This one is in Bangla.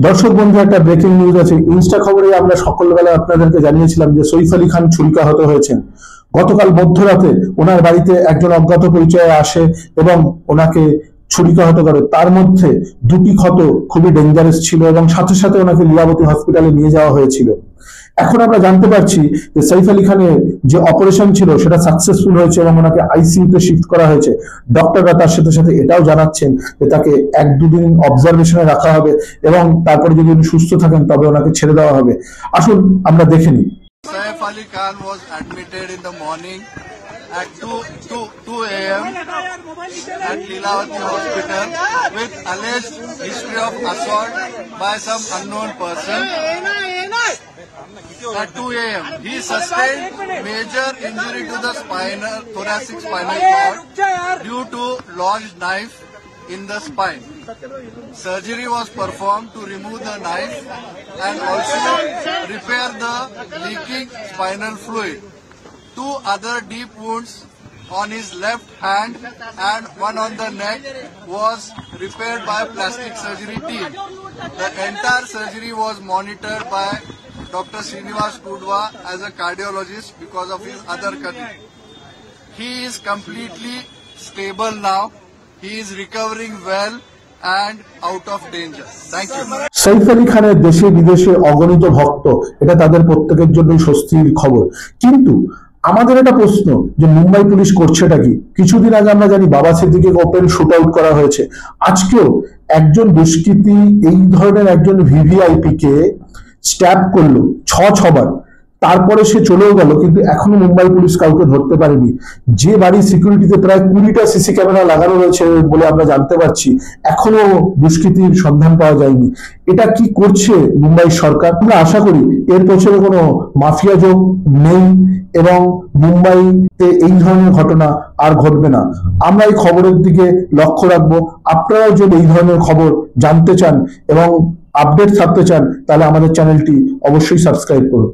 দর্শক বন্ধু, একটা ব্রেকিং নিউজ আছে। ইনস্টা খবরে আমরা সকালবেলা আপনাদেরকে জানিয়েছিলাম যে সৈফ আলী খান ছুরিকাহত হয়েছেন। গতকাল মধ্যরাতে ওনার বাড়িতে একজন অজ্ঞাত পরিচয়ে আসে এবং ওনাকে ছুরিকাহত করে। তার মধ্যে দুটি ক্ষত খুবই ডেঞ্জারাস ছিল এবং সাথে সাথে ওনাকে লীলাবতী হসপিটালে নিয়ে যাওয়া হয়েছিল। এখন আমরা জানতে পারছি যে সৈফ আলী খানের যে অপারেশন ছিল সেটা সাকসেসফুল হয়েছে এবং ওনাকে আইসিইউতে শিফট করা হয়েছে। ডক্টররা তার সাথে সাথে এটাও জানাচ্ছেন যে তাকে 1-2 দিন অবজারভেশনে রাখা হবে এবং তারপরে যদি উনি সুস্থ থাকেন তবে ওনাকে ছেড়ে দেওয়া হবে। আসুন আমরা দেখে নিই। Saif Ali Khan was admitted in the morning at 2 a.m. at Leelavati Hospital with alleged history of assault by some unknown person. At 2 a.m. he sustained major injury to the thoracic spinal cord due to lodged knife in the spine. Surgery was performed to remove the knife and also repair the leaking spinal fluid. 2 other deep wounds on his left hand and one on the neck was repaired by plastic surgery team. The entire surgery was monitored by Dr. Srinivas Kudwa as a cardiologist because of his other condition. He is completely stable now. He is recovering well and out of danger. Thank you. সৈফ Ali খানের দেশে বিদেশে অগণিত ভক্ত, এটা তাদের প্রত্যেকের জন্যই স্বস্তির খবর। কিন্তু আমাদের একটা প্রশ্ন যে মুম্বাই পুলিশ করছেটা কি? কিছুদিন আগে আমরা জানি বাবা সিদ্দিকে ওপেন শুট আউট করা হয়েছে। আজকেও একজন দুষ্কৃতী এই ধরনের একজন ভিভিআইপি কে স্ট্যাপ করলো 6বার, তারপরে সে চলেও গেল, কিন্তু এখনো মুম্বাই পুলিশ কাউকে ধরতে পারেনি। যে বাড়ির সিকিউরিটিতে প্রায় 20টা সিসি ক্যামেরা লাগানো রয়েছে বলে আমরা জানতে পারছি, এখনো দুষ্কৃতীর সন্ধান পাওয়া যায়নি। এটা কি করছে মুম্বাই সরকার? আমরা আশা করি এর পেছনে কোনো মাফিয়া যোগ নেই এবং মুম্বাইতে এই ধরনের ঘটনা আর ঘটবে না। আমরা এই খবরের দিকে লক্ষ্য রাখবো। আপনারাও যদি এই ধরনের খবর জানতে চান এবং আপডেট থাকতে চান তাহলে আমাদের চ্যানেলটি অবশ্যই সাবস্ক্রাইব করুন।